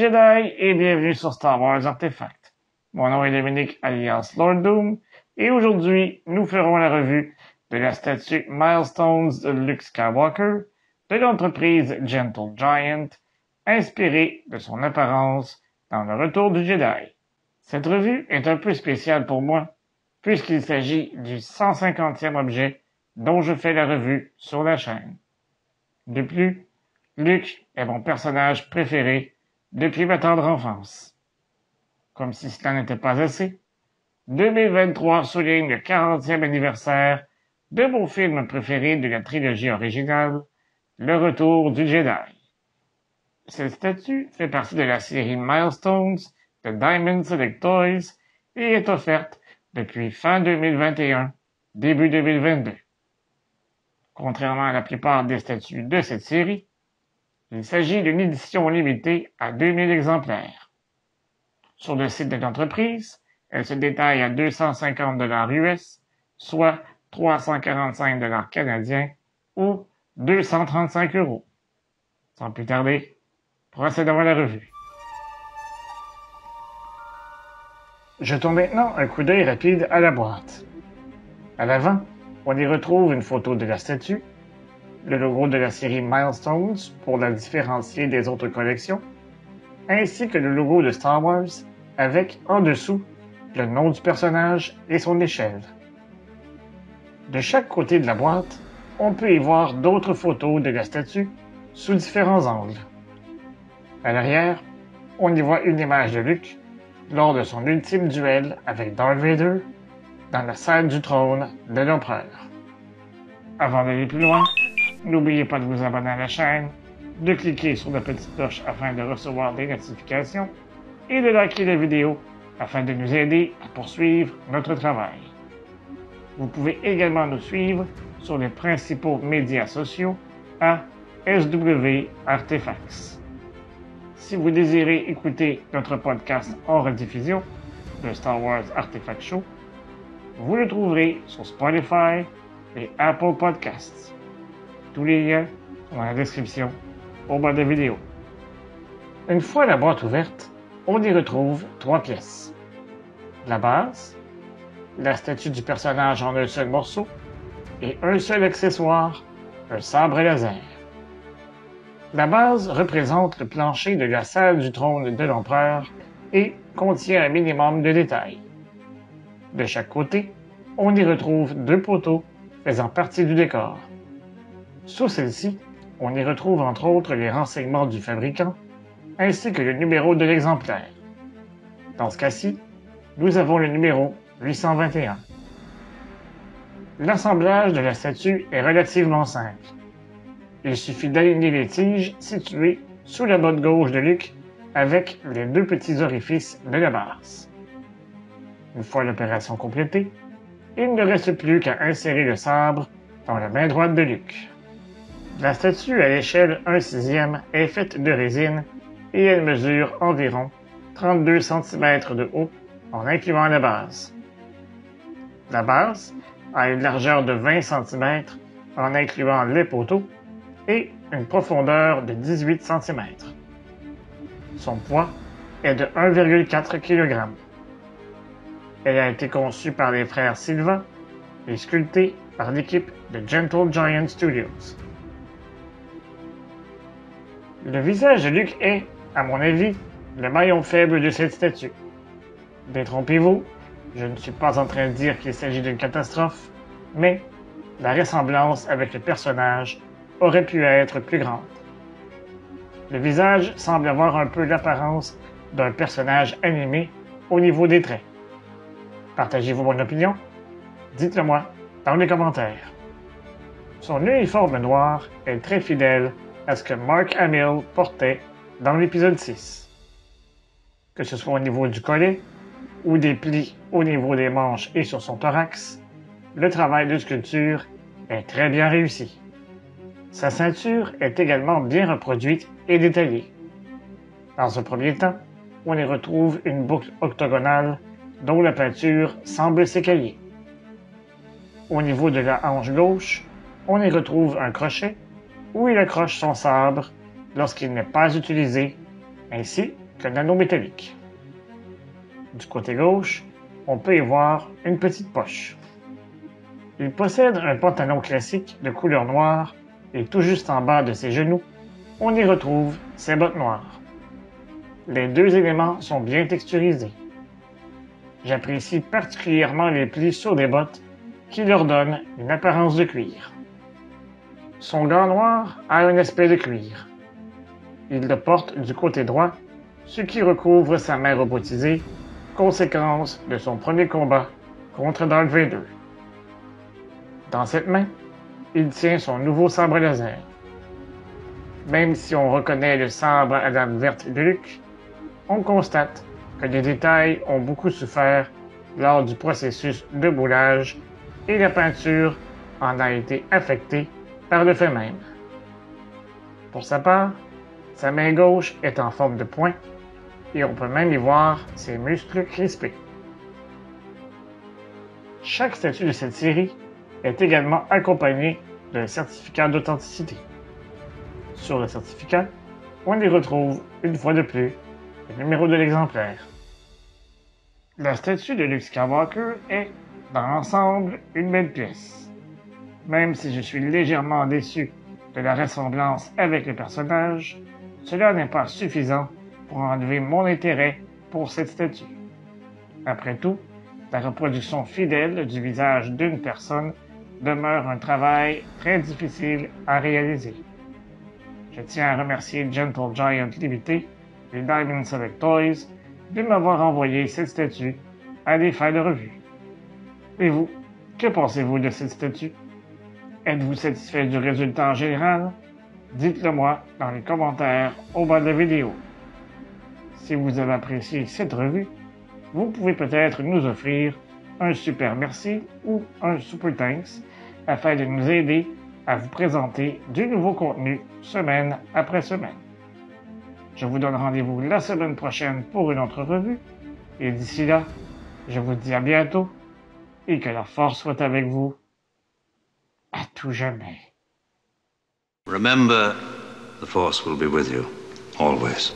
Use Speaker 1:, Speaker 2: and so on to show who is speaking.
Speaker 1: Jedi et bienvenue sur Star Wars Artefact. Mon nom est Dominique alias Lord Doom et aujourd'hui nous ferons la revue de la statue Milestones de Luke Skywalker de l'entreprise Gentle Giant, inspirée de son apparence dans le Retour du Jedi. Cette revue est un peu spéciale pour moi puisqu'il s'agit du 150e objet dont je fais la revue sur la chaîne. De plus, Luke est mon personnage préféré depuis ma tendre enfance. Comme si cela n'était pas assez, 2023 souligne le 40e anniversaire de mon film préféré de la trilogie originale, Le Retour du Jedi. Cette statue fait partie de la série Milestones de Diamond Select Toys et est offerte depuis fin 2021, début 2022. Contrairement à la plupart des statues de cette série, il s'agit d'une édition limitée à 2000 exemplaires. Sur le site de l'entreprise, elle se détaille à 250 $ US, soit 345 $ canadiens ou 235 €. Sans plus tarder, procédons à la revue. Jetons maintenant un coup d'œil rapide à la boîte. À l'avant, on y retrouve une photo de la statue, le logo de la série Milestones pour la différencier des autres collections, ainsi que le logo de Star Wars avec, en dessous, le nom du personnage et son échelle. De chaque côté de la boîte, on peut y voir d'autres photos de la statue sous différents angles. À l'arrière, on y voit une image de Luke lors de son ultime duel avec Darth Vader dans la salle du trône de l'Empereur. Avant d'aller plus loin, n'oubliez pas de vous abonner à la chaîne, de cliquer sur la petite cloche afin de recevoir des notifications et de liker la vidéo afin de nous aider à poursuivre notre travail. Vous pouvez également nous suivre sur les principaux médias sociaux à SW Artefacts. Si vous désirez écouter notre podcast en rediffusion, le Star Wars Artefact Show, vous le trouverez sur Spotify et Apple Podcasts. Tous les liens sont dans la description au bas de la vidéo. Une fois la boîte ouverte, on y retrouve 3 pièces. La base, la statue du personnage en un seul morceau et un seul accessoire, un sabre laser. La base représente le plancher de la salle du trône de l'Empereur et contient un minimum de détails. De chaque côté, on y retrouve 2 poteaux faisant partie du décor. Sous celle-ci, on y retrouve entre autres les renseignements du fabricant, ainsi que le numéro de l'exemplaire. Dans ce cas-ci, nous avons le numéro 821. L'assemblage de la statue est relativement simple. Il suffit d'aligner les tiges situées sous la botte gauche de Luke avec les 2 petits orifices de la base. Une fois l'opération complétée, il ne reste plus qu'à insérer le sabre dans la main droite de Luke. La statue à l'échelle 1/6 est faite de résine et elle mesure environ 32 cm de haut en incluant la base. La base a une largeur de 20 cm en incluant les poteaux et une profondeur de 18 cm. Son poids est de 1,4 kg. Elle a été conçue par les frères Silva et sculptée par l'équipe de Gentle Giant Studios. Le visage de Luke est, à mon avis, le maillon faible de cette statue. Détrompez-vous, je ne suis pas en train de dire qu'il s'agit d'une catastrophe, mais la ressemblance avec le personnage aurait pu être plus grande. Le visage semble avoir un peu l'apparence d'un personnage animé au niveau des traits. Partagez-vous mon opinion? Dites-le moi dans les commentaires. Son uniforme noir est très fidèle à ce que Mark Hamill portait dans l'épisode 6. Que ce soit au niveau du collet ou des plis au niveau des manches et sur son thorax, le travail de sculpture est très bien réussi. Sa ceinture est également bien reproduite et détaillée. Dans un premier temps, on y retrouve une boucle octogonale dont la peinture semble s'écailler. Au niveau de la hanche gauche, on y retrouve un crochet où il accroche son sabre lorsqu'il n'est pas utilisé, ainsi quelques nanos métalliques. Du côté gauche, on peut y voir une petite poche. Il possède un pantalon classique de couleur noire et tout juste en bas de ses genoux, on y retrouve ses bottes noires. Les deux éléments sont bien texturisés. J'apprécie particulièrement les plis sur les bottes qui leur donnent une apparence de cuir. Son gant noir a un aspect de cuir. Il le porte du côté droit, ce qui recouvre sa main robotisée, conséquence de son premier combat contre Darth Vader. Dans cette main, il tient son nouveau sabre laser. Même si on reconnaît le sabre à lame verte de Luke, on constate que les détails ont beaucoup souffert lors du processus de moulage et la peinture en a été affectée par le fait même. Pour sa part, sa main gauche est en forme de poing et on peut même y voir ses muscles crispés. Chaque statue de cette série est également accompagnée d'un certificat d'authenticité. Sur le certificat, on y retrouve, une fois de plus, le numéro de l'exemplaire. La statue de Luke Skywalker est, dans l'ensemble, une belle pièce. Même si je suis légèrement déçu de la ressemblance avec le personnage, cela n'est pas suffisant pour enlever mon intérêt pour cette statue. Après tout, la reproduction fidèle du visage d'une personne demeure un travail très difficile à réaliser. Je tiens à remercier Gentle Giant Limité et Diamond Select Toys de m'avoir envoyé cette statue à des fins de revue. Et vous, que pensez-vous de cette statue? Êtes-vous satisfait du résultat en général? Dites-le moi dans les commentaires au bas de la vidéo. Si vous avez apprécié cette revue, vous pouvez peut-être nous offrir un super merci ou un super thanks afin de nous aider à vous présenter du nouveau contenu semaine après semaine. Je vous donne rendez-vous la semaine prochaine pour une autre revue et d'ici là, je vous dis à bientôt et que la force soit avec vous à tout jamais.
Speaker 2: Remember, the force will be with you, always.